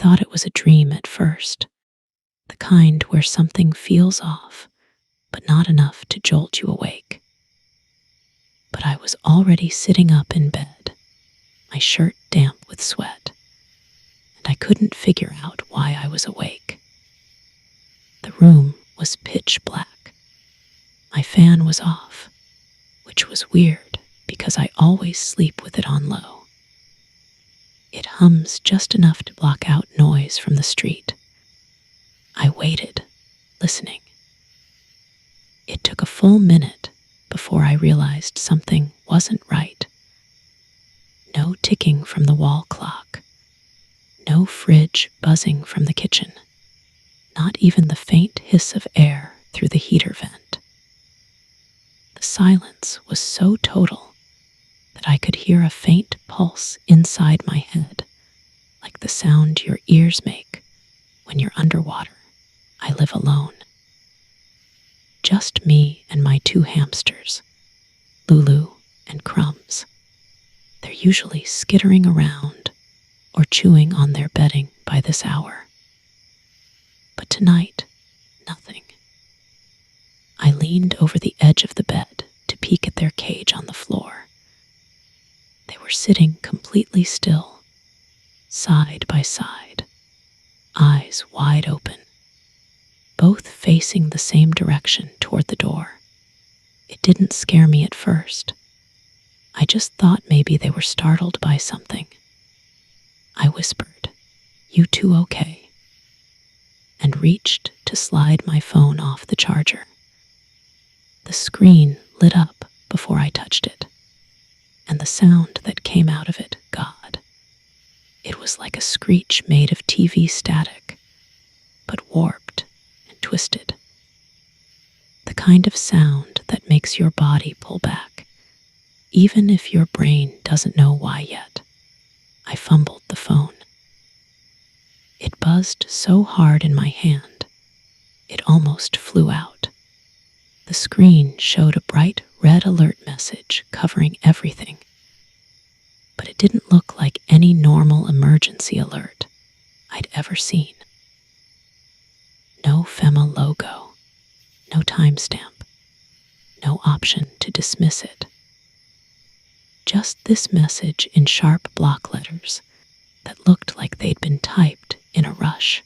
thought it was a dream at first, the kind where something feels off, but not enough to jolt you awake. But I was already sitting up in bed, my shirt damp with sweat, and I couldn't figure out why I was awake. The room was pitch black. My fan was off, which was weird because I always sleep with it on low. It hums just enough to block out noise from the street. I waited, listening. It took a full minute before I realized something wasn't right. No ticking from the wall clock. No fridge buzzing from the kitchen. Not even the faint hiss of air through the heater vent. The silence was so total that I could hear a faint pulse inside my head, like the sound your ears make when you're underwater. I live alone. Just me and my 2 hamsters, Lulu and Crumbs. They're usually skittering around or chewing on their bedding by this hour. But tonight, nothing. I leaned over the edge of the bed to peek at their cage on the floor. They were sitting completely still, side by side, eyes wide open, both facing the same direction toward the door. It didn't scare me at first. I just thought maybe they were startled by something. I whispered, "You two okay?" and reached to slide my phone off the charger. The screen lit up before I touched it, and the sound that came out of it, God. It was like a screech made of TV static, but warped and twisted. The kind of sound that makes your body pull back, even if your brain doesn't know why yet. I fumbled the phone. It buzzed so hard in my hand, it almost flew out. The screen showed a bright red alert message covering everything, but it didn't look like any normal emergency alert I'd ever seen. No FEMA logo, no timestamp, no option to dismiss it. Just this message in sharp block letters that looked like they'd been typed in a rush.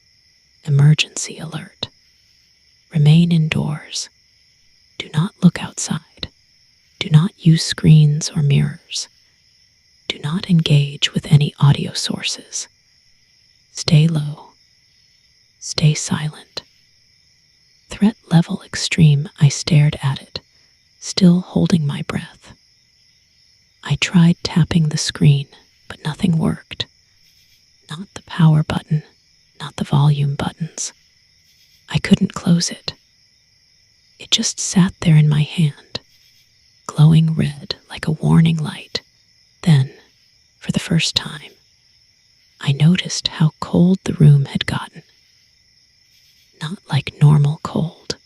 Emergency alert. Remain indoors. Do not look outside. Do not use screens or mirrors. Do not engage with any audio sources. Stay low. Stay silent. Threat level extreme, I stared at it, still holding my breath. I tried tapping the screen, but nothing worked. Not the power button, not the volume buttons. I couldn't close it. It just sat there in my hand, glowing red like a warning light. Then, for the first time, I noticed how cold the room had gotten. Not like normal cold.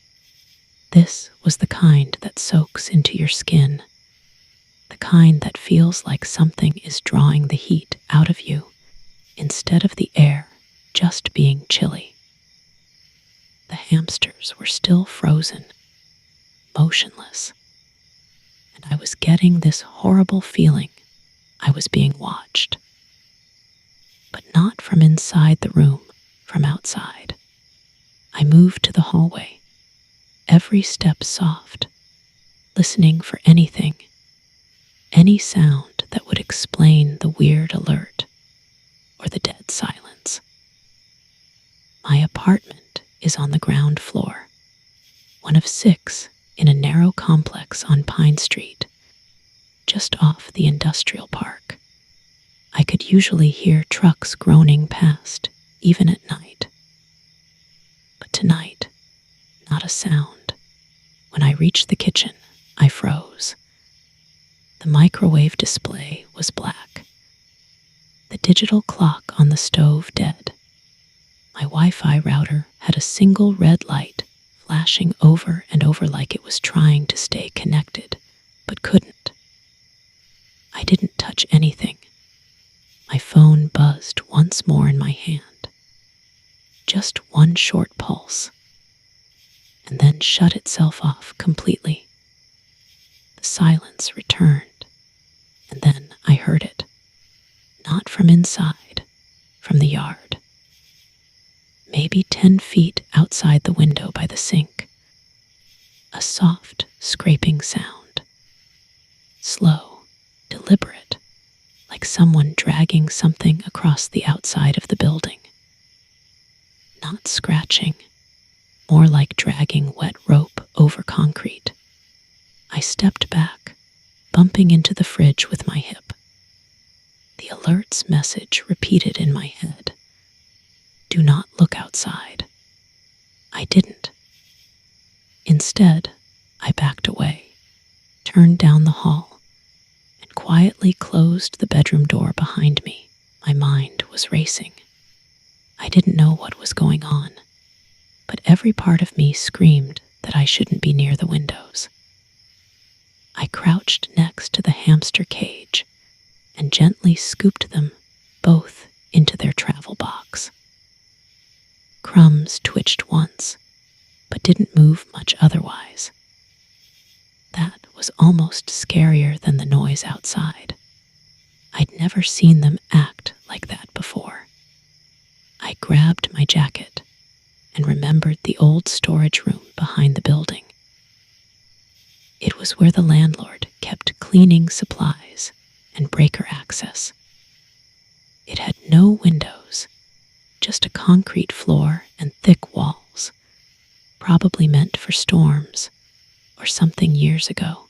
This was the kind that soaks into your skin. The kind that feels like something is drawing the heat out of you, instead of the air just being chilly. The hamsters were still frozen, motionless, and I was getting this horrible feeling I was being watched. But not from inside the room, from outside. I moved to the hallway, every step soft, listening for anything, any sound that would explain the weird alert or the dead silence. My apartment is on the ground floor, one of 6 in a narrow complex on Pine Street, just off the industrial park. I could usually hear trucks groaning past, even at night. But tonight, not a sound. When I reached the kitchen, I froze. The microwave display was black. The digital clock on the stove dead. My Wi-Fi router had a single red light flashing over and over like it was trying to stay connected, but couldn't. I didn't touch anything. My phone buzzed once more in my hand. just one short pulse, and then shut itself off completely. The silence returned, and then I heard it, not from inside, from the yard. Maybe 10 feet outside the window by the sink. A soft, scraping sound. Slow, deliberate, like someone dragging something across the outside of the building. Not scratching, more like dragging wet rope over concrete. I stepped back, bumping into the fridge with my hip. The alert's message repeated in my head. Do not look outside. I didn't. Instead, I backed away, turned down the hall, and quietly closed the bedroom door behind me. My mind was racing. I didn't know what was going on, but every part of me screamed that I shouldn't be near the windows. I crouched next to the hamster cage and gently scooped them both into their travel box. Crumbs twitched once, but didn't move much otherwise. That was almost scarier than the noise outside. I'd never seen them act like that before. I grabbed my jacket and remembered the old storage room behind the building. It was where the landlord kept cleaning supplies and breaker access. It had no windows, just a concrete floor and thick walls, probably meant for storms or something years ago.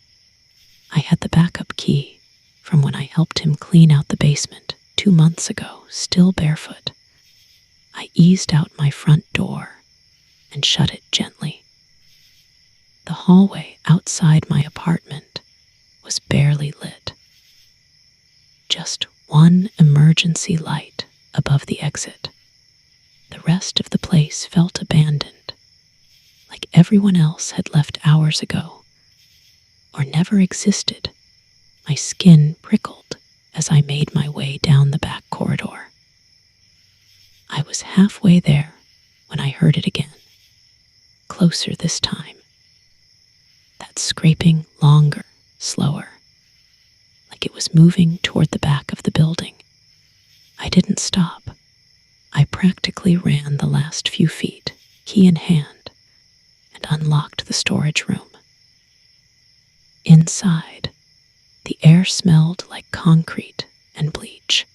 I had the backup key from when I helped him clean out the basement 2 months ago, still barefoot. I eased out my front door and shut it gently. The hallway outside my apartment was barely lit. Just one emergency light above the exit. The rest of the place felt abandoned, like everyone else had left hours ago, or never existed. My skin prickled as I made my way down the back corridor. I was halfway there when I heard it again, closer this time. That scraping longer, slower, like it was moving toward the back of the building. I didn't stop. I practically ran the last few feet, key in hand, and unlocked the storage room. Inside, the air smelled like concrete and bleach.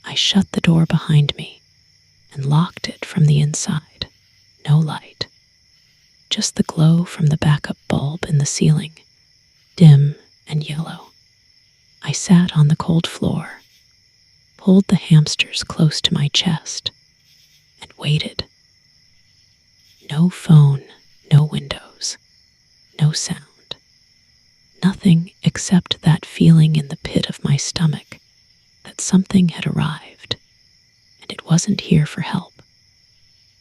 I shut the door behind me and locked it from the inside. No light, just the glow from the backup bulb in the ceiling, dim and yellow. I sat on the cold floor, pulled the hamsters close to my chest, and waited. No phone, no windows, no sound. Nothing except that feeling in the pit of my stomach that something had arrived, and it wasn't here for help.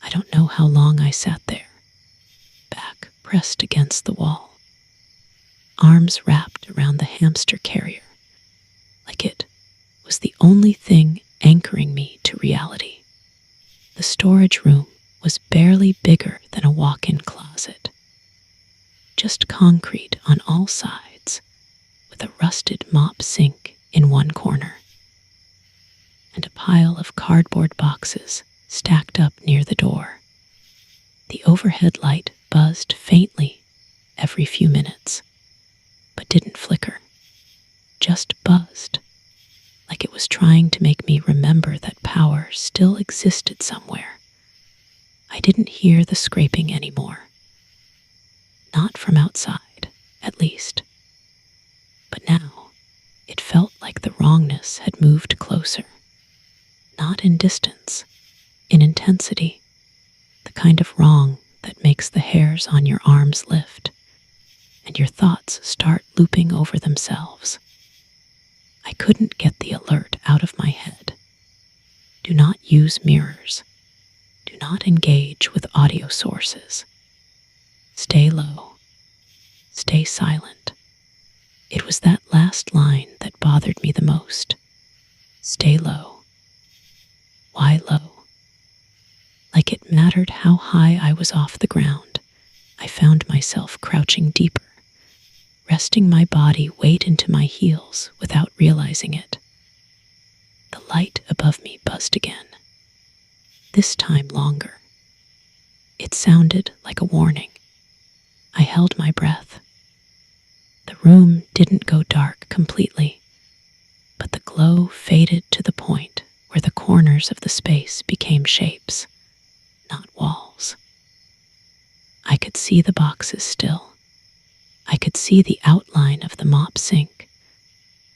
I don't know how long I sat there, back pressed against the wall, arms wrapped around the hamster carrier, like it was the only thing anchoring me to reality. The storage room was barely bigger than a walk-in closet. Just concrete on all sides, with a rusted mop sink in one corner, and a pile of cardboard boxes stacked up near the door. The overhead light buzzed faintly every few minutes, but didn't flicker, just buzzed, like it was trying to make me remember that power still existed somewhere. I didn't hear the scraping anymore. Not from outside, at least. But now, it felt like the wrongness had moved closer. Not in distance, in intensity. The kind of wrong that makes the hairs on your arms lift, and your thoughts start looping over themselves. I couldn't get the alert out of my head. Do not use mirrors. Do not engage with audio sources. Stay low. Stay silent. It was that last line that bothered me the most. Stay low. Why low? mattered how high I was off the ground, I found myself crouching deeper, resting my body weight into my heels without realizing it. The light above me buzzed again, this time longer. It sounded like a warning. I held my breath. The room didn't go dark completely, but the glow faded to the point where the corners of the space became shapes, not walls. I could see the boxes still. I could see the outline of the mop sink,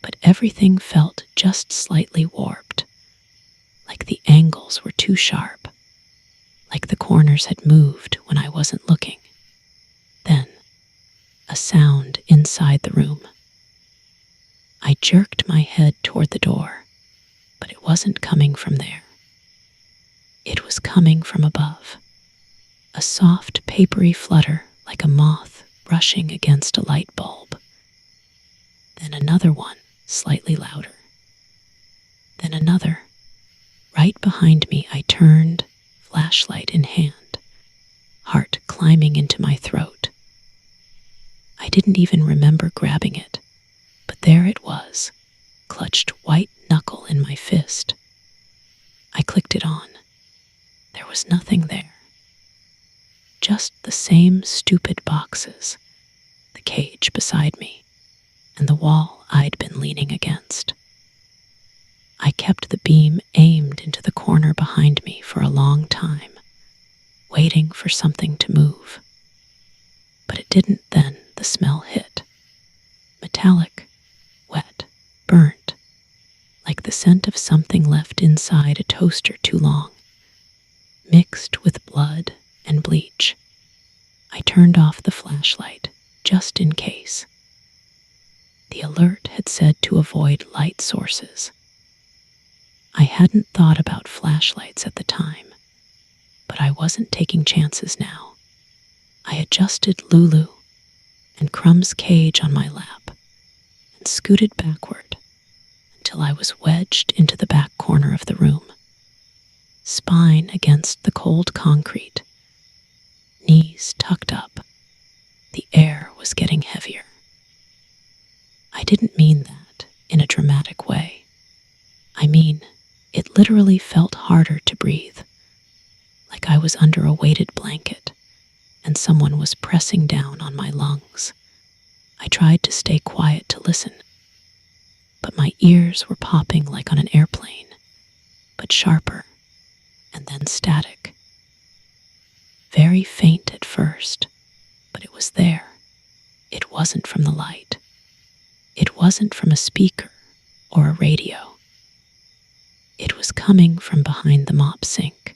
but everything felt just slightly warped, like the angles were too sharp, like the corners had moved when I wasn't looking. Then, a sound inside the room. I jerked my head toward the door, but it wasn't coming from there. It was coming from above. A soft, papery flutter like a moth brushing against a light bulb. Then another one, slightly louder. Then another. Right behind me, I turned, flashlight in hand, heart climbing into my throat. I didn't even remember grabbing it, but there it was, clutched white knuckle in my fist. I clicked it on. There was nothing there. Just the same stupid boxes, the cage beside me, and the wall I'd been leaning against. I kept the beam aimed into the corner behind me for a long time, waiting for something to move. But it didn't. Then the smell hit. Metallic, wet, burnt, like the scent of something left inside a toaster too long, mixed with blood and bleach. I turned off the flashlight, just in case. The alert had said to avoid light sources. I hadn't thought about flashlights at the time, but I wasn't taking chances now. I adjusted Lulu and Crumb's cage on my lap and scooted backward until I was wedged into the back corner of the room, spine against the cold concrete, knees tucked up. The air was getting heavier. I didn't mean that in a dramatic way. I mean, it literally felt harder to breathe, like I was under a weighted blanket and someone was pressing down on my lungs. I tried to stay quiet to listen, but my ears were popping like on an airplane, but sharper, and then static. Very faint at first, but it was there. It wasn't from the light. It wasn't from a speaker or a radio. It was coming from behind the mop sink.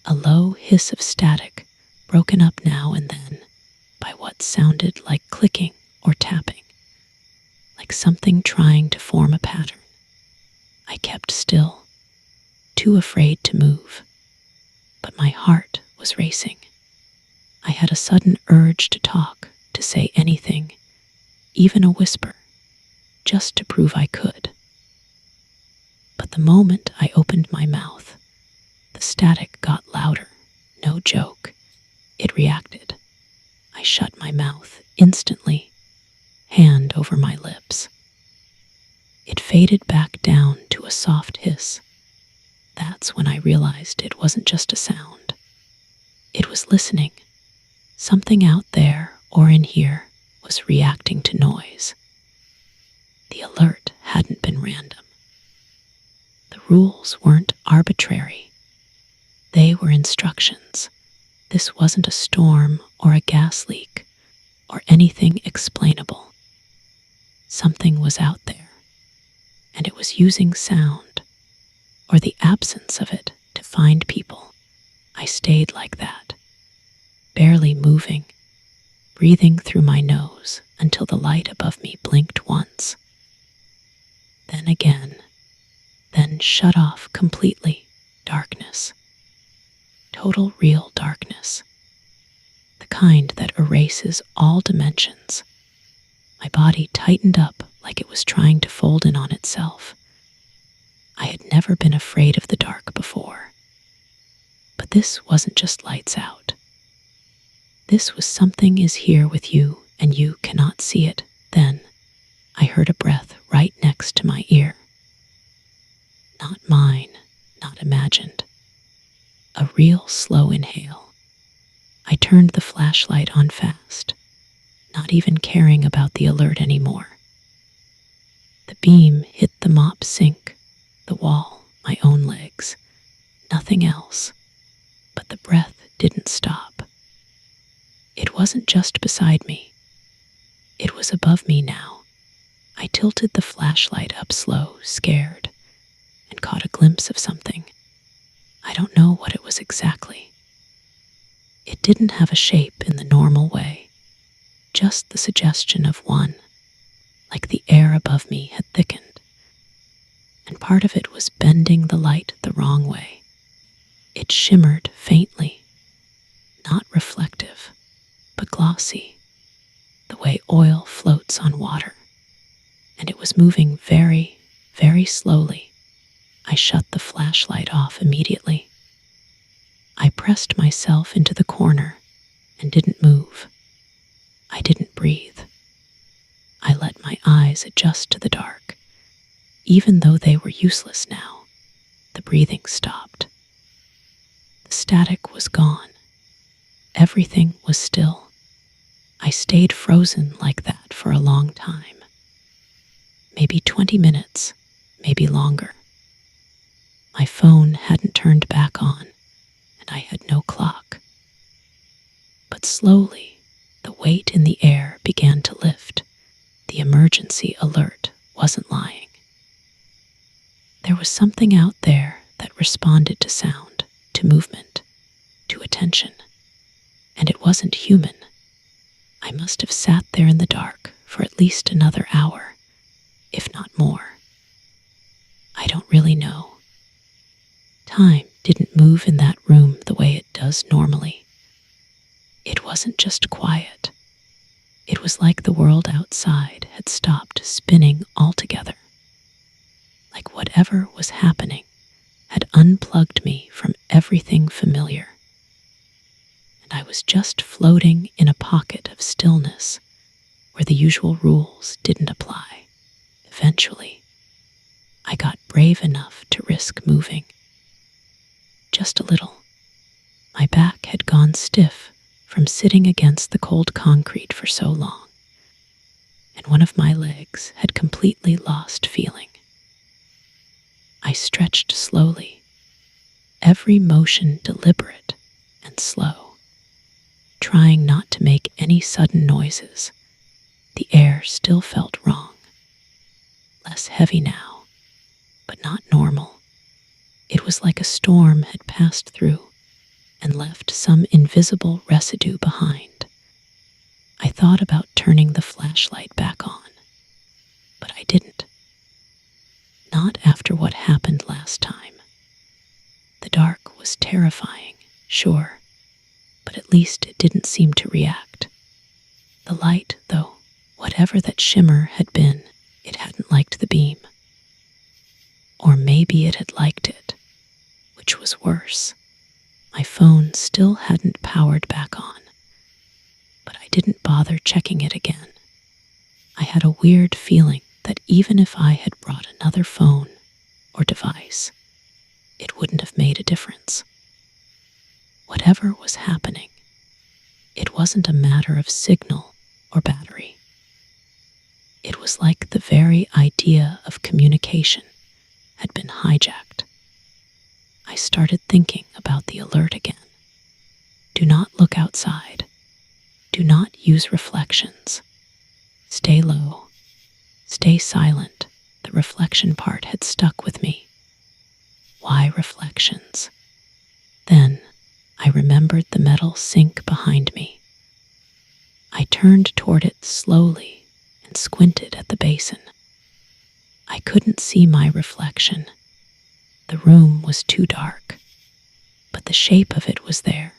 A low hiss of static, broken up now and then by what sounded like clicking or tapping, like something trying to form a pattern. I kept still, too afraid to move, but my heart was racing. I had a sudden urge to talk, to say anything, even a whisper, just to prove I could. But the moment I opened my mouth, the static got louder. No joke. It reacted. I shut my mouth instantly, hand over my lips. It faded back down to a soft hiss. That's when I realized it wasn't just a sound. It was listening. Something out there or in here was reacting to noise. The alert hadn't been random. The rules weren't arbitrary. They were instructions. This wasn't a storm or a gas leak or anything explainable. Something was out there, and it was using sound, or the absence of it, to find people. I stayed like that, barely moving, breathing through my nose until the light above me blinked once. Then again, then shut off completely. Darkness. Total real darkness. The kind that erases all dimensions. My body tightened up like it was trying to fold in on itself. I had never been afraid of the dark before. But But this wasn't just lights out. This was something is here with you and you cannot see it. Then I heard a breath right next to my ear. Not mine, not imagined. A real slow inhale. I turned the flashlight on fast, not even caring about the alert anymore. The beam hit the mop sink, the wall, my own legs, nothing else. But the breath didn't stop. It wasn't just beside me. It was above me now. I tilted the flashlight up slow, scared, and caught a glimpse of something. I don't know what it was exactly. It didn't have a shape in the normal way, just the suggestion of one, like the air above me had thickened, and part of it was bending the light the wrong way. It shimmered faintly, not reflective, but glossy, the way oil floats on water, and it was moving very, very slowly. I shut the flashlight off immediately. I pressed myself into the corner and didn't move. I didn't breathe. I let my eyes adjust to the dark. Even though they were useless now, the breathing stopped. The static was gone. Everything was still. I stayed frozen like that for a long time. Maybe 20 minutes, maybe longer. My phone hadn't turned back on, and I had no clock. But slowly, the weight in the air began to lift. The emergency alert wasn't lying. There was something out there that responded to sound, to movement, to attention. And it wasn't human. I must have sat there in the dark for at least another hour, if not more. I don't really know. Time didn't move in that room the way it does normally. It wasn't just quiet. It was like the world outside had stopped spinning altogether. Like whatever was happening had unplugged me from everything familiar. And I was just floating in a pocket of stillness where the usual rules didn't apply. Eventually, I got brave enough to risk moving. Just a little. My back had gone stiff from sitting against the cold concrete for so long, and one of my legs had completely lost feeling. I stretched slowly, every motion deliberate and slow, trying not to make any sudden noises. The air still felt wrong, less heavy now, but not normal. It was like a storm had passed through and left some invisible residue behind. I thought about turning the flashlight back on, but I didn't. Not after what happened last time. The dark was terrifying, sure, but at least it didn't seem to react. The light, though, whatever that shimmer had been, it hadn't liked the beam. Or maybe it had liked it, which was worse. My phone still hadn't powered back on, but I didn't bother checking it again. I had a weird feeling that even if I had brought another phone or device, it wouldn't have made a difference. Whatever was happening, it wasn't a matter of signal or battery. It was like the very idea of communication had been hijacked. I started thinking about the alert again. Do not look outside. Do not use reflections. Stay low. Stay silent. The reflection part had stuck with me. Why reflections? Then I remembered the metal sink behind me. I turned toward it slowly and squinted at the basin. I couldn't see my reflection. The room was too dark, but the shape of it was there.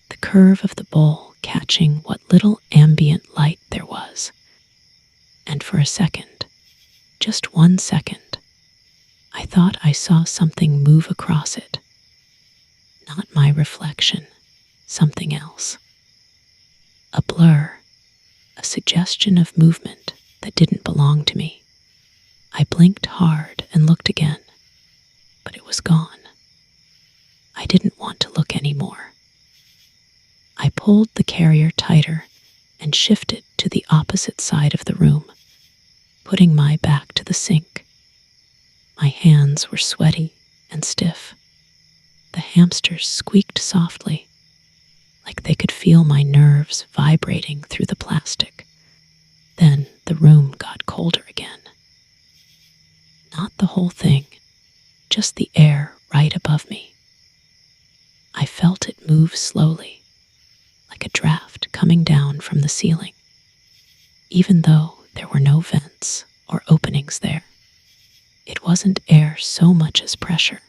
The curve of the bowl catching what little ambient light there was. And for a second, just 1 second, I thought I saw something move across it. Not my reflection, something else. A blur, a suggestion of movement that didn't belong to me. I blinked hard and looked again, but it was gone. I didn't want to look anymore. I pulled the carrier tighter and shifted to the opposite side of the room, putting my back to the sink. My hands were sweaty and stiff. The hamsters squeaked softly, like they could feel my nerves vibrating through the plastic. Then the room got colder again. Not the whole thing, just the air right above me. I felt it move slowly, like a draft coming down from the ceiling. Even though there were no vents or openings there, it wasn't air so much as pressure,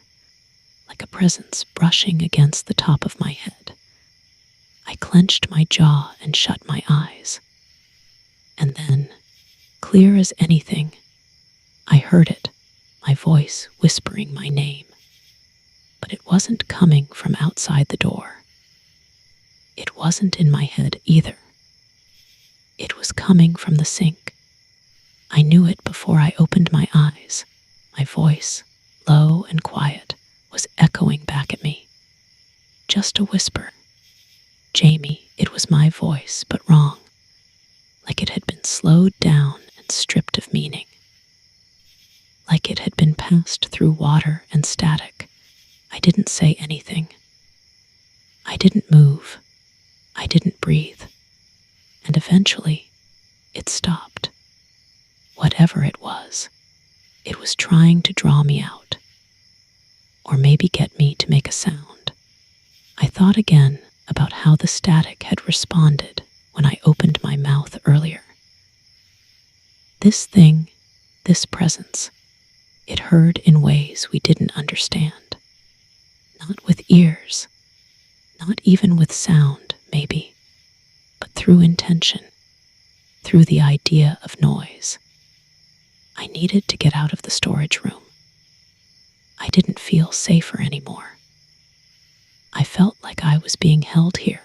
like a presence brushing against the top of my head. I clenched my jaw and shut my eyes. And then, clear as anything, I heard it, my voice whispering my name. But it wasn't coming from outside the door. It wasn't in my head either. It was coming from the sink. I knew it before I opened my eyes. My voice, low and quiet, was echoing back at me. Just a whisper. Jamie, it was my voice, but wrong. Like it had been slowed down and stripped of meaning. Like it had been passed through water and static. I didn't say anything. I didn't move. I didn't breathe. And eventually, it stopped. Whatever it was trying to draw me out. Or maybe get me to make a sound. I thought again about how the static had responded when I opened my mouth earlier. This thing, this presence, it heard in ways we didn't understand. Not with ears, not even with sound, maybe, but through intention, through the idea of noise. I needed to get out of the storage room. I didn't feel safer anymore. I felt like I was being held here,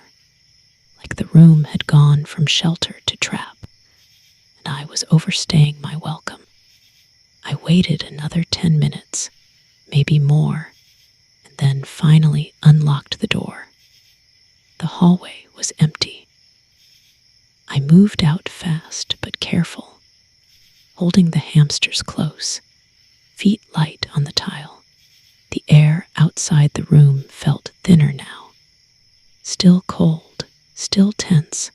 like the room had gone from shelter to trap, and I was overstaying my welcome. I waited another 10 minutes, maybe more, and then finally unlocked the door. The hallway was empty. I moved out fast but careful, holding the hamsters close, feet light on the tile. The air outside the room felt thinner now, still cold, still tense,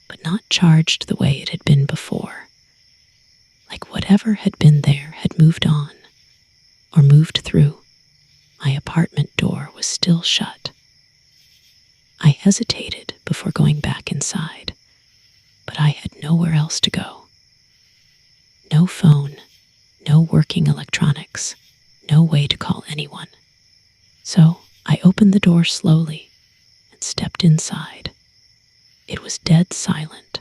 but not charged the way it had been before. Like whatever had been there had moved on, or moved through. My apartment door was still shut. I hesitated before going back inside, but I had nowhere else to go. No phone, no working electronics, no way to call anyone. So I opened the door slowly and stepped inside. It was dead silent.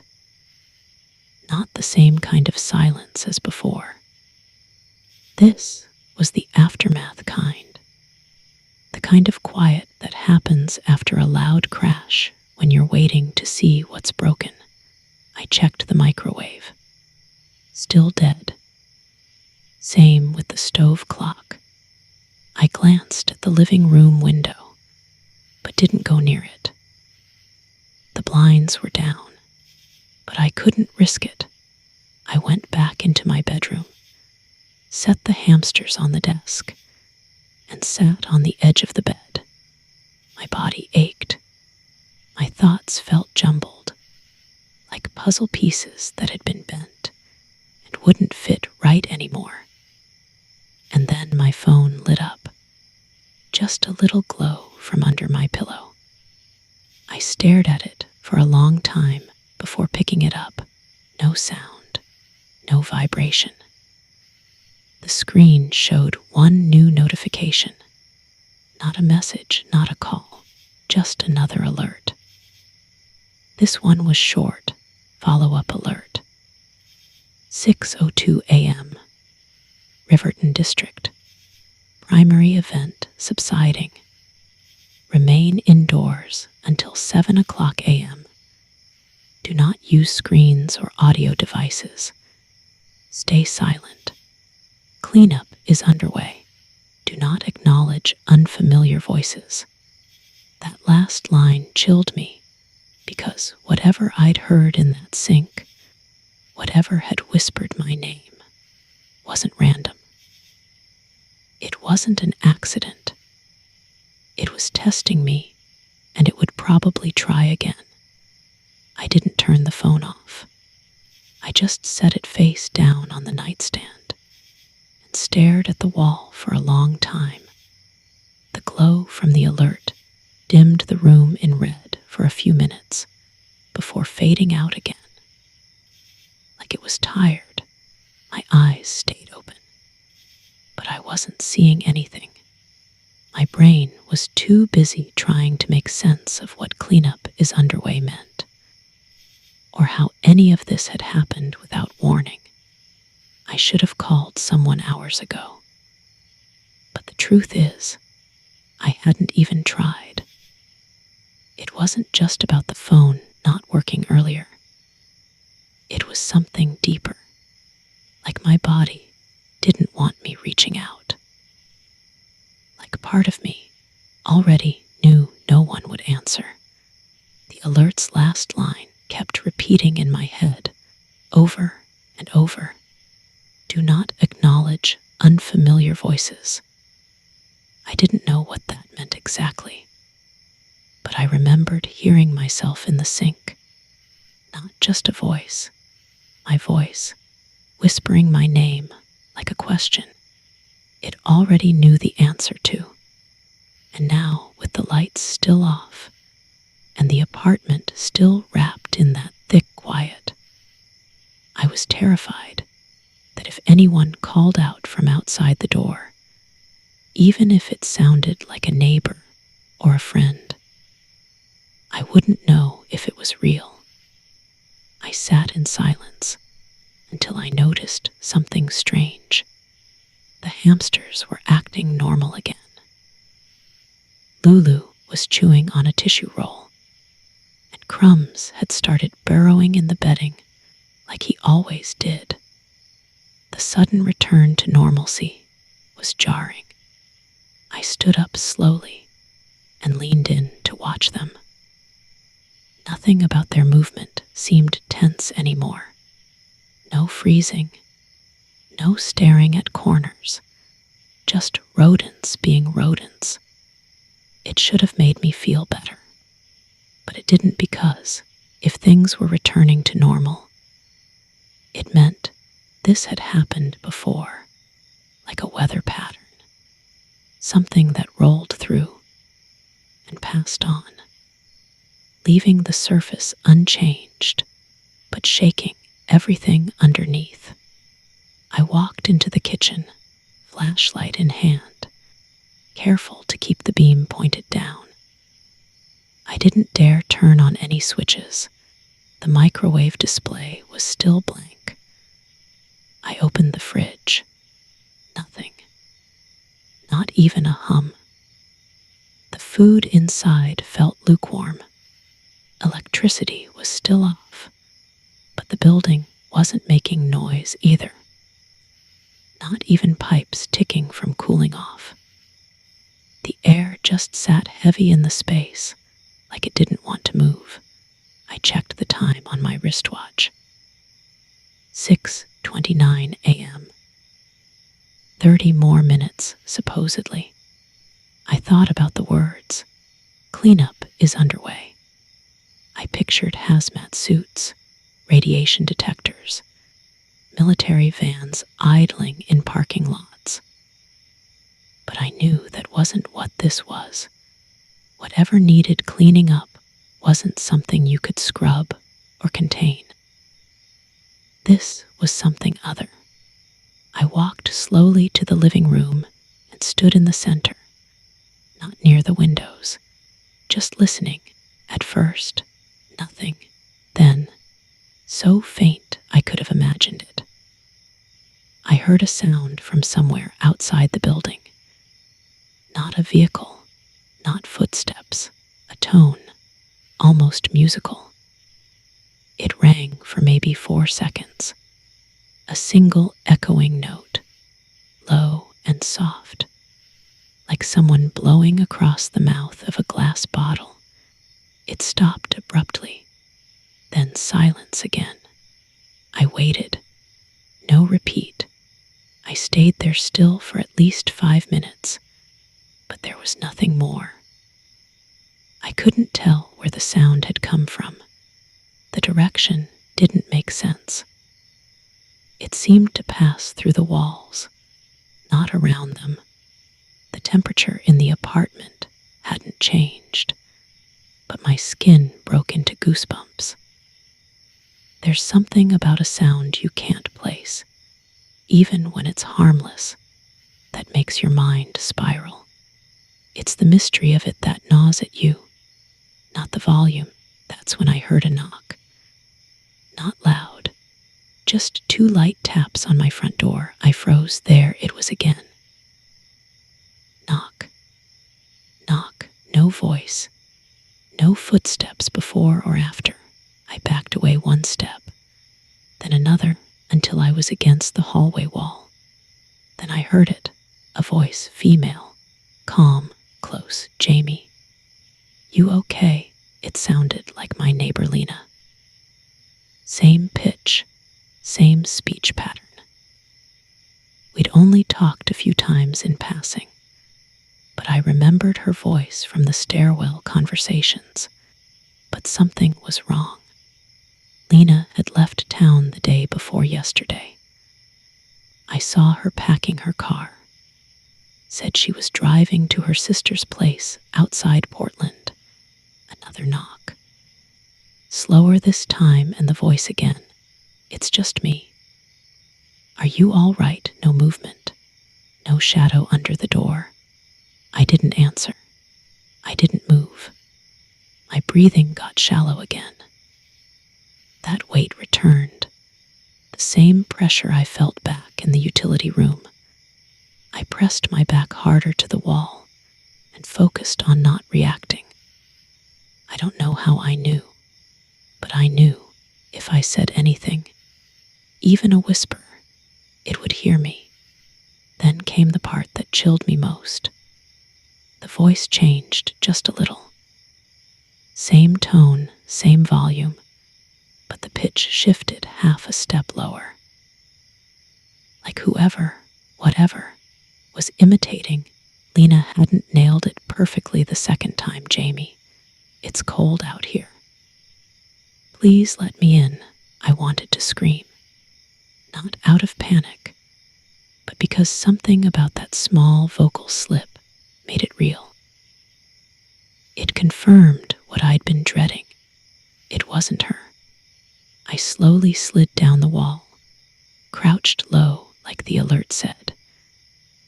Not the same kind of silence as before. This was the aftermath kind. The kind of quiet that happens after a loud crash when you're waiting to see what's broken. I checked the microwave. Still dead. Same with the stove clock. I glanced at the living room window, but didn't go near it. The blinds were down, but I couldn't risk it. I went back into my bedroom, set the hamsters on the desk, and sat on the edge of the bed. My body ached. My thoughts felt jumbled, like puzzle pieces that had been bent and wouldn't fit right anymore. And then my phone lit up, just a little glow from under my pillow. I stared at it for a long time before picking it up. No sound, no vibration. The screen showed one new notification. Not a message, not a call, just another alert. This one was short, follow-up alert. 6:02 a.m. Riverton District. Primary event subsiding. Remain indoors until 7 o'clock a.m. Do not use screens or audio devices. Stay silent. Cleanup is underway. Do not acknowledge unfamiliar voices. That last line chilled me because whatever I'd heard in that sink, whatever had whispered my name, wasn't random. It wasn't an accident. It was testing me, and it would probably try again. I didn't turn the phone off. I just set it face down on the nightstand and stared at the wall for a long time. The glow from the alert dimmed the room in red for a few minutes before fading out again. Like it was tired, my eyes stayed open. But I wasn't seeing anything. My brain was too busy trying to make sense of what cleanup is underway meant, or how any of this had happened without warning. I should have called someone hours ago. But the truth is, I hadn't even tried. It wasn't just about the phone not working earlier. It was something deeper, like my body didn't want me reaching out. Like part of me already knew no one would answer. The alert's last line kept repeating in my head over and over. Do not acknowledge unfamiliar voices. I didn't know what that meant exactly, but I remembered hearing myself in the sink. Not just a voice, my voice, whispering my name like a question it already knew the answer to. And now, with the lights still off and the apartment still wrapped in that thick quiet, I was terrified that if anyone called out from outside the door, even if it sounded like a neighbor or a friend, I wouldn't know if it was real. I sat in silence until I noticed something strange. The hamsters were acting normal again. Lulu was chewing on a tissue roll, and Crumbs had started burrowing in the bedding like he always did. The sudden return to normalcy was jarring. I stood up slowly and leaned in to watch them. Nothing about their movement seemed tense anymore. No freezing, no staring at corners, just rodents being rodents. It should have made me feel better, but it didn't, because if things were returning to normal, it meant this had happened before, like a weather pattern, something that rolled through and passed on, leaving the surface unchanged, but shaking everything underneath. I walked into the kitchen, flashlight in hand, careful to keep the beam pointed down. I didn't dare turn on any switches. The microwave display was still blank. I opened the fridge. Nothing. Not even a hum. The food inside felt lukewarm. Electricity was still off, but the building wasn't making noise either. Not even pipes ticking from cooling off. The air just sat heavy in the space, like it didn't want to move. I checked the time on my wristwatch. 6:29 a.m. 30 more minutes, supposedly. I thought about the words. Cleanup is underway. I pictured hazmat suits, radiation detectors, military vans idling in parking lots. But I knew that wasn't what this was. Whatever needed cleaning up wasn't something you could scrub or contain. This was something other. I walked slowly to the living room and stood in the center, not near the windows, just listening. At first, nothing. Then, so faint I could have imagined it, I heard a sound from somewhere outside the building. Not a vehicle, Not footsteps, a tone, almost musical. It rang for maybe 4 seconds, a single echoing note, low and soft, like someone blowing across the mouth of a glass bottle. It stopped abruptly, then silence again. I waited. No repeat. I stayed there still for at least 5 minutes, but there was nothing more. I couldn't tell where the sound had come from. The direction didn't make sense. It seemed to pass through the walls, not around them. The temperature in the apartment hadn't changed, but my skin broke into goosebumps. There's something about a sound you can't place, even when it's harmless, that makes your mind spiral. It's the mystery of it that gnaws at you, not the volume. That's when I heard a knock. Not loud, just 2 light taps on my front door. I froze. There it was again. Knock, knock, no voice, no footsteps before or after. I backed away 1 step, then another, until I was against the hallway wall. Then I heard it, a voice, female, calm, close. Jamie, you okay? It sounded like my neighbor Lena. Same pitch, same speech pattern. We'd only talked a few times in passing, but I remembered her voice from the stairwell conversations. But something was wrong. Lena had left town the day before yesterday. I saw her packing her car. Said she was driving to her sister's place outside Portland. Another knock. Slower this time, and the voice again. It's just me. Are you all right? No movement. No shadow under the door. I didn't answer. I didn't move. My breathing got shallow again. That weight returned. The same pressure I felt back in the utility room. I pressed my back harder to the wall and focused on not reacting. I don't know how I knew, but I knew if I said anything, even a whisper, it would hear me. Then came the part that chilled me most. The voice changed just a little. Same tone, same volume, but the pitch shifted half a step lower. Like whoever, whatever, was imitating. Lena hadn't nailed it perfectly the second time. Jamie, it's cold out here. Please let me in. I wanted to scream. Not out of panic, but because something about that small vocal slip made it real. It confirmed what I'd been dreading. It wasn't her. I slowly slid down the wall, crouched low like the alert said,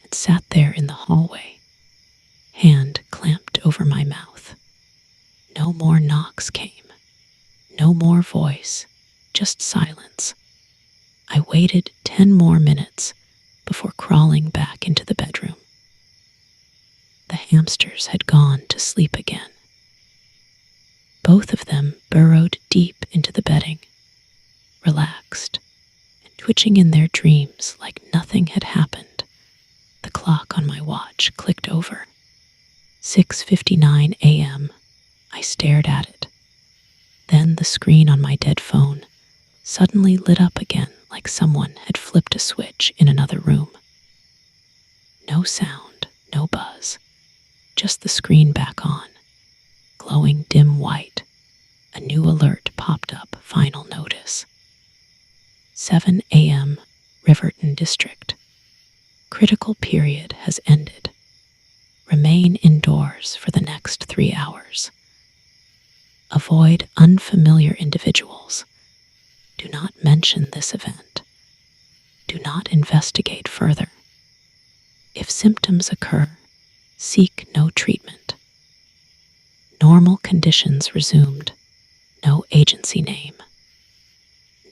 and sat there in the hallway, hand clamped over my mouth. No more knocks came. No more voice, just silence. I waited 10 more minutes before crawling back into the bedroom. The hamsters had gone to sleep again. Both of them burrowed deep into the bedding, relaxed and twitching in their dreams like nothing had happened. The clock on my watch clicked over. 6:59 a.m. I stared at it. Then the screen on my dead phone suddenly lit up again like someone had flipped a switch in another room. No sound, no buzz, just the screen back on, glowing dim white. A new alert popped up, final notice. 7 a.m., Riverton District. Critical period has ended. Remain indoors for the next 3 hours. Avoid unfamiliar individuals. Do not mention this event. Do not investigate further. If symptoms occur, seek no treatment. Normal conditions resumed. No agency name.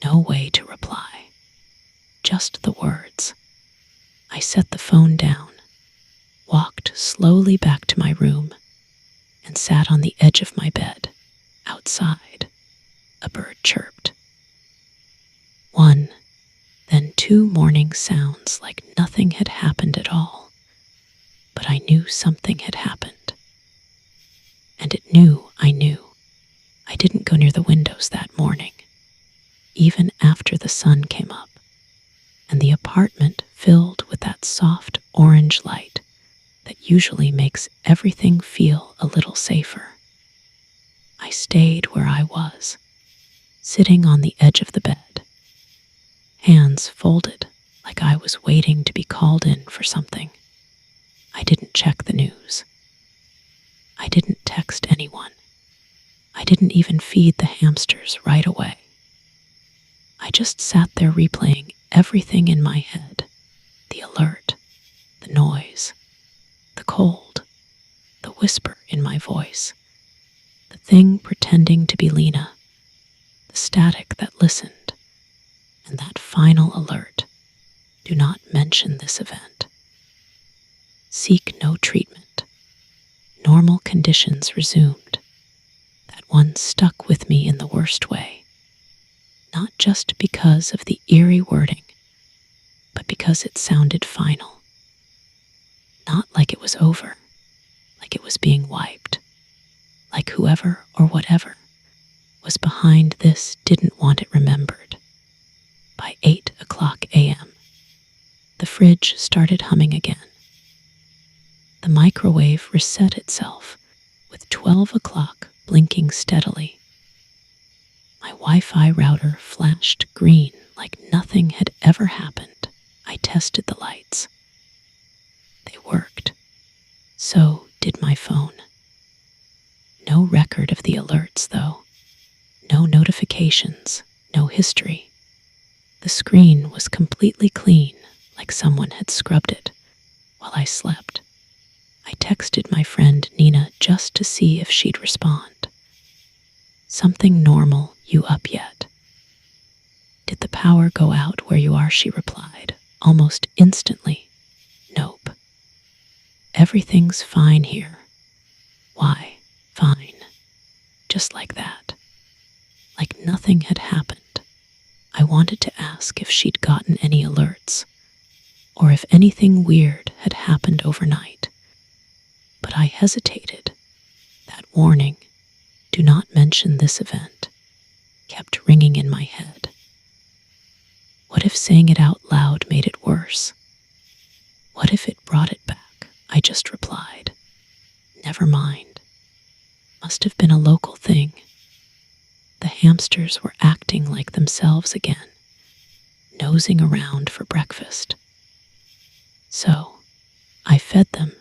No way to reply. Just the words. I set the phone down, walked slowly back to my room, and sat on the edge of my bed. Outside, a bird chirped. One, then two morning sounds like nothing had happened at all. But I knew something had happened. And it knew I knew. I didn't go near the windows that morning, even after the sun came up, and the apartment filled with that soft orange light that usually makes everything feel a little safer. I stayed where I was, sitting on the edge of the bed, hands folded like I was waiting to be called in for something. I didn't check the news. I didn't text anyone. I didn't even feed the hamsters right away. I just sat there replaying everything in my head: the alert, the noise, the cold, the whisper in my voice, the thing pretending to be Lena, the static that listened, and that final alert: do not mention this event. Seek no treatment. Normal conditions resumed. That one stuck with me in the worst way, not just because of the eerie wording, but because it sounded final. Not like it was over, like it was being wiped, like whoever or whatever was behind this didn't want it remembered. By 8:00 a.m., the fridge started humming again. The microwave reset itself with 12 o'clock blinking steadily. My Wi-Fi router flashed green like nothing had ever happened. I tested the lights. They worked. So did my phone. No record of the alerts, though. No notifications, no history. The screen was completely clean, like someone had scrubbed it while I slept. I texted my friend Nina just to see if she'd respond. "Something normal, you up yet?" "Did the power go out where you are?" she replied, almost instantly. "Nope. Everything's fine here." "Why, fine?" Just like that. Like nothing had happened. I wanted to ask if she'd gotten any alerts, or if anything weird had happened overnight. But I hesitated. That warning, "do not mention this event," kept ringing in my head. What if saying it out loud made it worse? What if it brought it back? I just replied, "Never mind. Must have been a local thing." The hamsters were acting like themselves again, nosing around for breakfast. So I fed them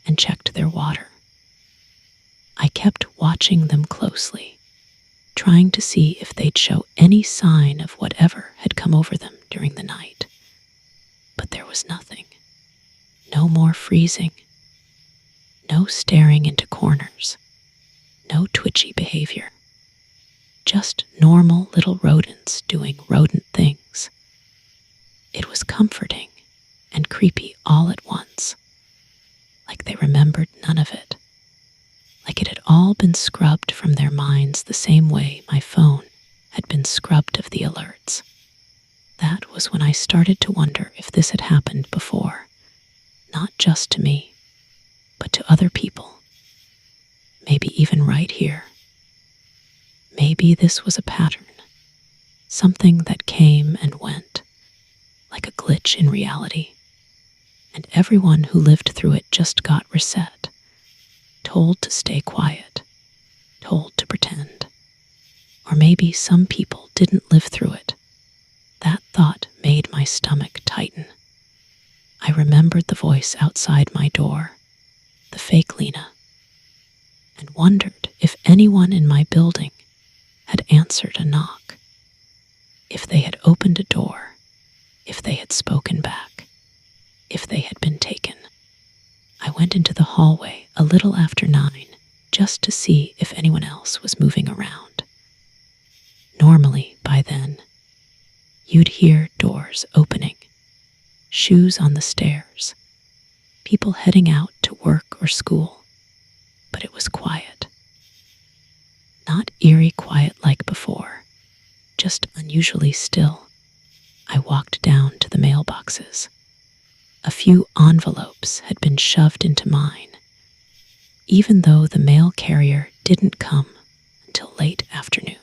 and checked their water. I kept watching them closely, trying to see if they'd show any sign of whatever had come over them during the night. But there was nothing. No more freezing. No staring into corners. No twitchy behavior. Just normal little rodents doing rodent things. It was comforting and creepy all at once. Like they remembered none of it. Like it had all been scrubbed from their minds the same way my phone had been scrubbed of the alerts. That was when I started to wonder if this had happened before. Not just to me, but to other people. Maybe even right here. Maybe this was a pattern. Something that came and went, like a glitch in reality. And everyone who lived through it just got reset, told to stay quiet, told to pretend. Or maybe some people didn't live through it. That thought made my stomach tighten. I remembered the voice outside my door, the fake Lena, and wondered if anyone in my building had answered a knock, if they had opened a door, if they had spoken back, if they had been taken. I went into the hallway a little after 9 just to see if anyone else was moving around. Normally, by then, you'd hear doors opening, shoes on the stairs, people heading out to work or school, but it was quiet. eerie quiet like before, just unusually still. I walked down to the mailboxes. A few envelopes had been shoved into mine, even though the mail carrier didn't come until late afternoon.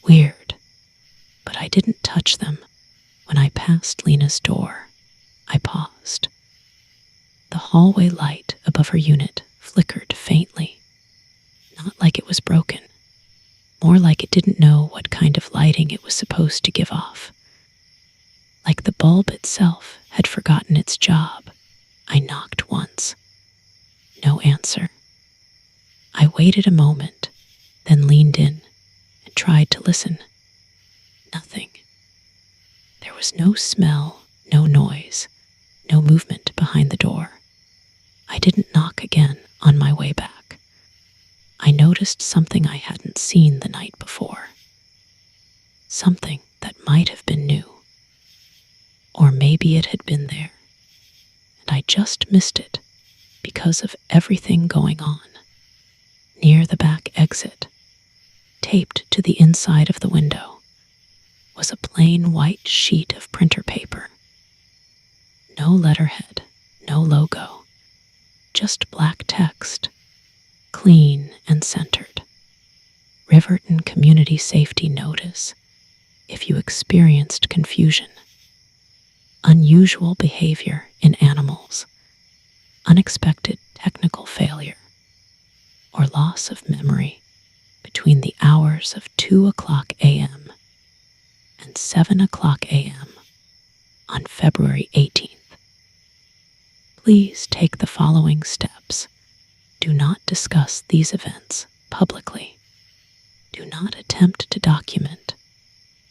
Weird, but I didn't touch them. When I passed Lena's door, I paused. The hallway light above her unit flickered faintly, not like it was broken, more like it didn't know what kind of lighting it was supposed to give off. Like the bulb itself had forgotten its job. I knocked once. No answer. I waited a moment, then leaned in and tried to listen. Nothing. There was no smell, no noise, no movement behind the door. I didn't knock again on my way back. I noticed something I hadn't seen the night before. Something that might have been new. Or maybe it had been there, and I just missed it because of everything going on. Near the back exit, taped to the inside of the window, was a plain white sheet of printer paper. No letterhead, no logo, just black text, clean and centered. Riverton Community Safety Notice if you experienced confusion. Unusual behavior in animals, unexpected technical failure, or loss of memory between the hours of 2 o'clock a.m. and 7 o'clock a.m. on February 18th. Please take the following steps. Do not discuss these events publicly. Do not attempt to document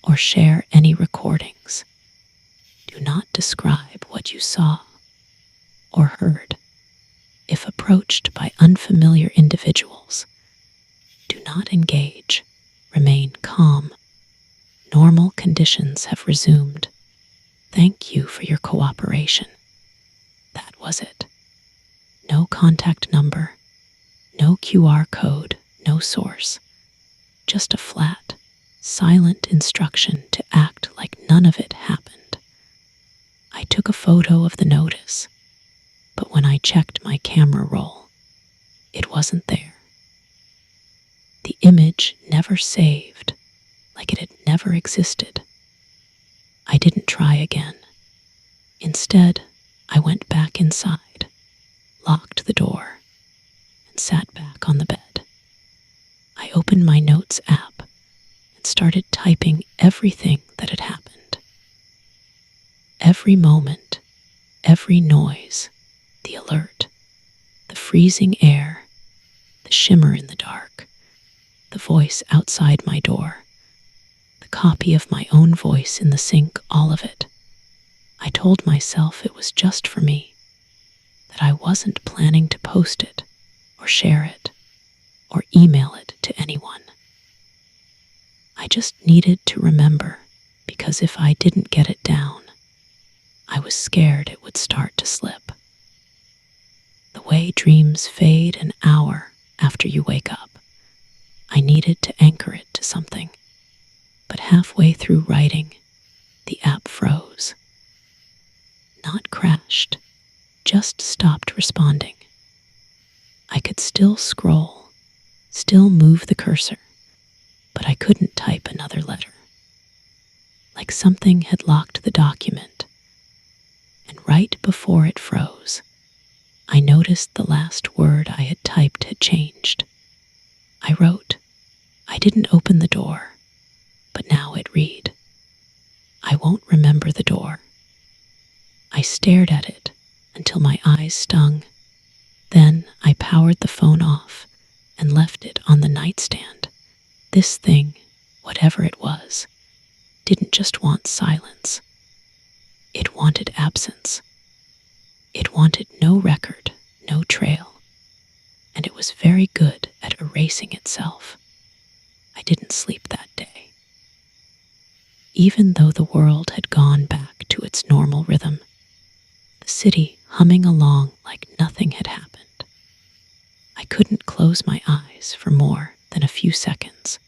or share any recordings. Do not describe what you saw or heard. If approached by unfamiliar individuals, do not engage. Remain calm. Normal conditions have resumed. Thank you for your cooperation. That was it. No contact number, no QR code, no source. Just a flat, silent instruction to act like none of it happened. I took a photo of the notice, but when I checked my camera roll, it wasn't there. The image never saved, like it had never existed. I didn't try again. Instead, I went back inside, locked the door, and sat back on the bed. I opened my notes app and started typing everything that had happened. Every moment, every noise, the alert, the freezing air, the shimmer in the dark, the voice outside my door, the copy of my own voice in the sink, all of it. I told myself it was just for me, that I wasn't planning to post it or share it or email it to anyone. I just needed to remember, because if I didn't get it down, I was scared it would start to slip. The way dreams fade an hour after you wake up, I needed to anchor it to something. But halfway through writing, the app froze. Not crashed, just stopped responding. I could still scroll, still move the cursor, but I couldn't type another letter. Like something had locked the document. And right before it froze, I noticed the last word I had typed had changed. I wrote, I didn't open the door, but now it read, I won't remember the door. I stared at it until my eyes stung. Then I powered the phone off and left it on the nightstand. This thing, whatever it was, didn't just want silence. It wanted absence. It wanted no record, no trail, and it was very good at erasing itself. I didn't sleep that day. Even though the world had gone back to its normal rhythm, the city humming along like nothing had happened, I couldn't close my eyes for more than a few seconds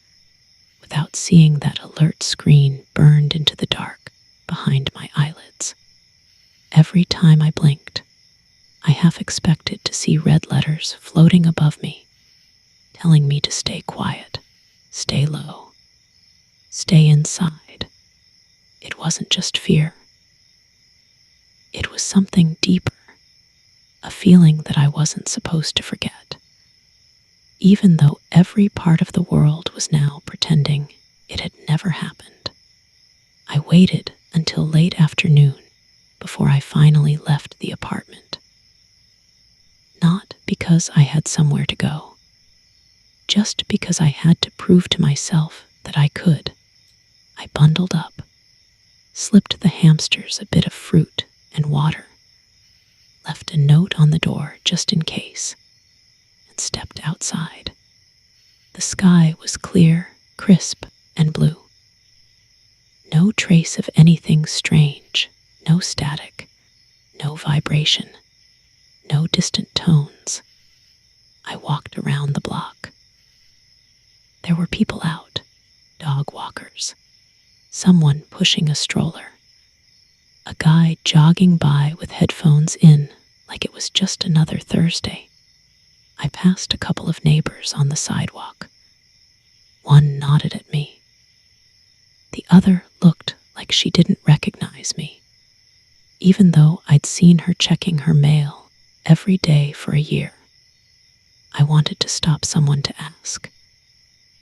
without seeing that alert screen burned into the dark behind my eyelids. Every time I blinked, I half expected to see red letters floating above me, telling me to stay quiet, stay low, stay inside. It wasn't just fear. It was something deeper, a feeling that I wasn't supposed to forget, even though every part of the world was now pretending it had never happened. I waited until late afternoon before I finally left the apartment. Not because I had somewhere to go, just because I had to prove to myself that I could. I bundled up, slipped the hamsters a bit of fruit and water, left a note on the door just in case, and stepped outside. The sky was clear, crisp, and blue. No trace of anything strange, no static, no vibration, no distant tones. I walked around the block. There were people out, dog walkers, someone pushing a stroller, a guy jogging by with headphones in like it was just another Thursday. I passed a couple of neighbors on the sidewalk. One nodded at me. The other looked like she didn't recognize me, even though I'd seen her checking her mail every day for a year. I wanted to stop someone to ask,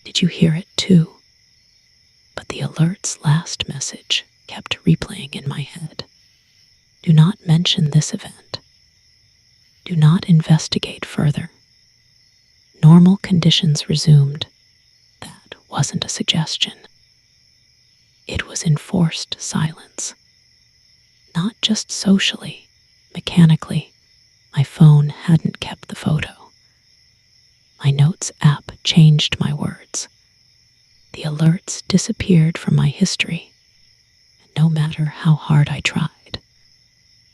"Did you hear it too?" But the alert's last message kept replaying in my head. Do not mention this event. Do not investigate further. Normal conditions resumed. That wasn't a suggestion. It was enforced silence. Not just socially, mechanically. My phone hadn't kept the photo. My notes app changed my words. The alerts disappeared from my history, and no matter how hard I tried,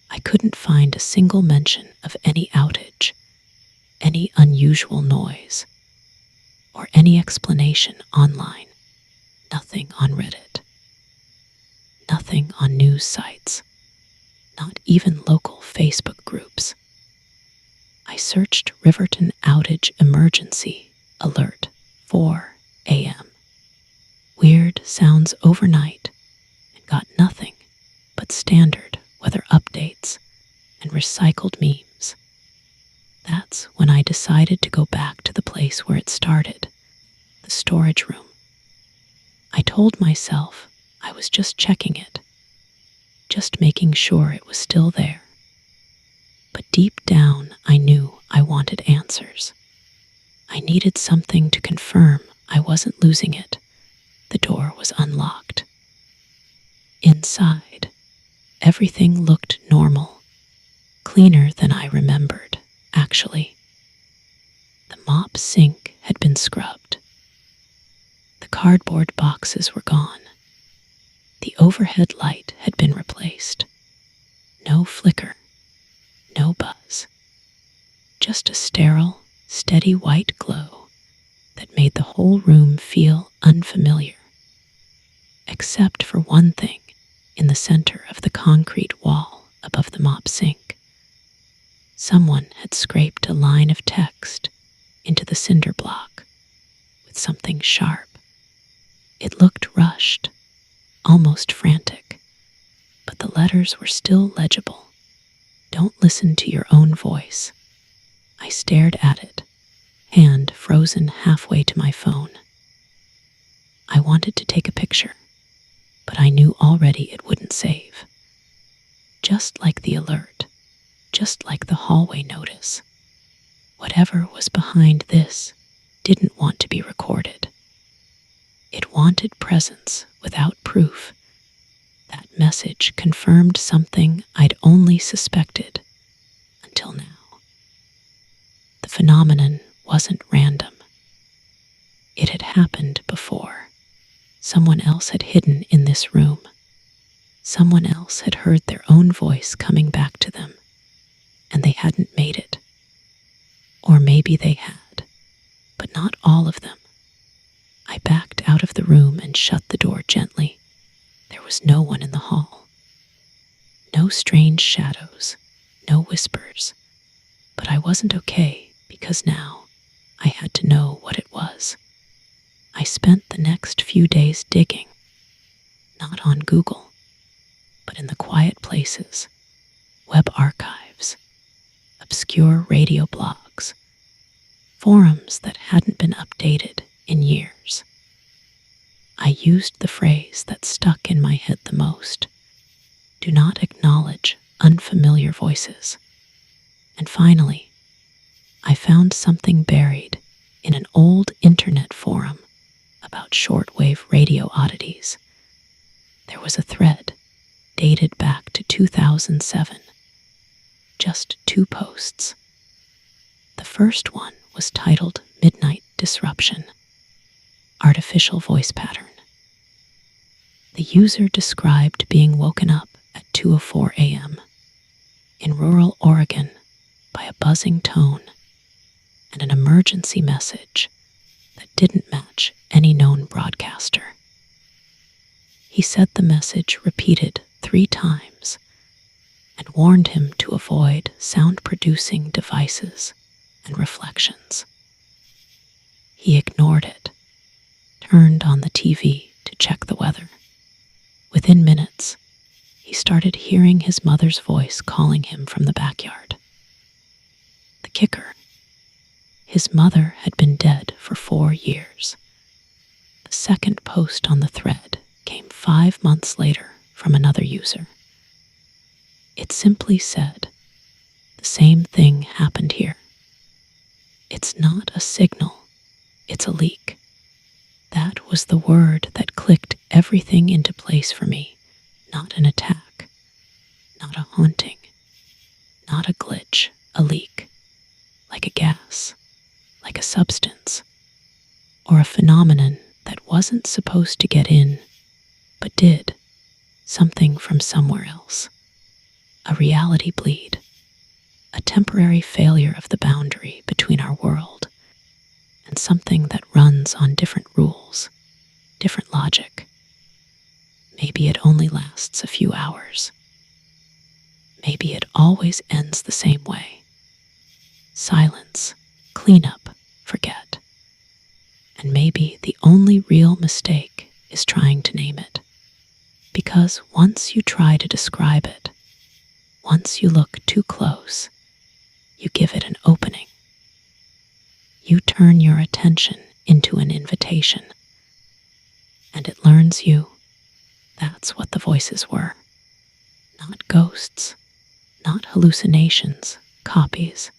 I couldn't find a single mention of any outage, any unusual noise, or any explanation online. Nothing on Reddit. Nothing on news sites. Not even local Facebook groups. I searched Riverton outage emergency alert 4 a.m. Weird sounds overnight, and got nothing but standard weather updates and recycled memes. That's when I decided to go back to the place where it started, the storage room. I told myself I was just checking it, just making sure it was still there. But deep down, I knew I wanted answers. I needed something to confirm I wasn't losing it. The door was unlocked. Inside, everything looked normal, cleaner than I remembered, actually. The mop sink had been scrubbed. The cardboard boxes were gone. The overhead light had been replaced. No flicker, no buzz. Just a sterile, steady white glow that made the whole room feel unfamiliar. Except for one thing in the center of the concrete wall above the mop sink. Someone had scraped a line of text into the cinder block with something sharp. It looked rushed, almost frantic, but the letters were still legible. Don't listen to your own voice. I stared at it, hand frozen halfway to my phone. I wanted to take a picture, but I knew already it wouldn't save. Just like the alert, just like the hallway notice, whatever was behind this didn't want to be recorded. It wanted presence without proof. That message confirmed something I'd only suspected until now. The phenomenon wasn't random. It had happened before. Someone else had hidden in this room. Someone else had heard their own voice coming back to them, and they hadn't made it. Or maybe they had, but not all of them. I backed out of the room and shut the door gently. There was no one in the hall. No strange shadows, no whispers. But I wasn't okay because now I had to know what it was. I spent the next few days digging, not on Google, but in the quiet places, web archives, obscure radio blogs, forums that hadn't been updated in years. I used the phrase that stuck in my head the most: do not acknowledge unfamiliar voices. And finally, I found something buried in an old internet forum about shortwave radio oddities. There was a thread dated back to 2007. Just 2 posts. The first one was titled Midnight Disruption, Artificial Voice Pattern. The user described being woken up at 2:04 a.m. in rural Oregon by a buzzing tone and an emergency message that didn't match any known broadcaster. He said the message repeated 3 times and warned him to avoid sound-producing devices and reflections. He ignored it, turned on the TV to check the weather. Within minutes, he started hearing his mother's voice calling him from the backyard. The kicker: his mother had been dead for 4 years. The second post on the thread came 5 months later from another user. It simply said, "The same thing happened here. It's not a signal, it's a leak." That was the word that clicked everything into place for me. Not an attack, not a haunting, not a glitch, a leak, like a gas, like a substance, or a phenomenon that wasn't supposed to get in, but did, something from somewhere else. A reality bleed, a temporary failure of the boundary between our world and something that runs on different rules, different logic. Maybe it only lasts a few hours. Maybe it always ends the same way. Silence, cleanup, forget. And maybe the only real mistake is trying to name it. Because once you try to describe it, once you look too close, you give it an opening. You turn your attention into an invitation, and it learns you. That's what the voices were. Not ghosts, not hallucinations, copies,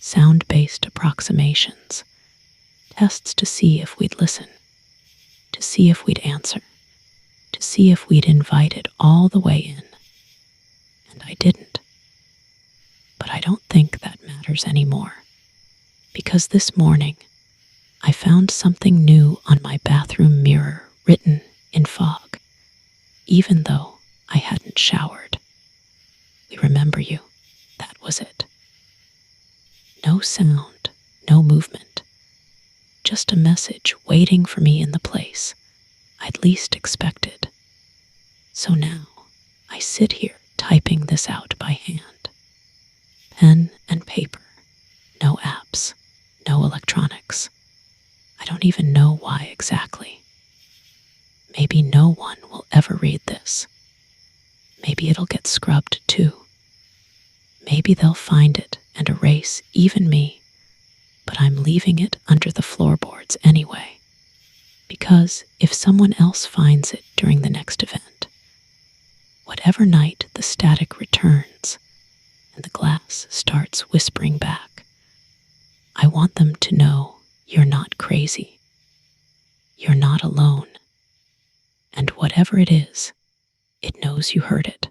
sound-based approximations, tests to see if we'd listen, to see if we'd answer, to see if we'd invite it all the way in. And I didn't. But I don't think that matters anymore, because this morning I found something new on my bathroom mirror written in fog, even though I hadn't showered. "We remember you." That was it. No sound, no movement, just a message waiting for me in the place I'd least expected. So now I sit here typing this out by hand. Pen and paper, no apps, no electronics. I don't even know why exactly. Maybe no one will ever read this. Maybe it'll get scrubbed too. Maybe they'll find it and erase even me, but I'm leaving it under the floorboards anyway. Because if someone else finds it during the next event, whatever night the static returns and the glass starts whispering back, I want them to know you're not crazy. You're not alone. And whatever it is, it knows you heard it.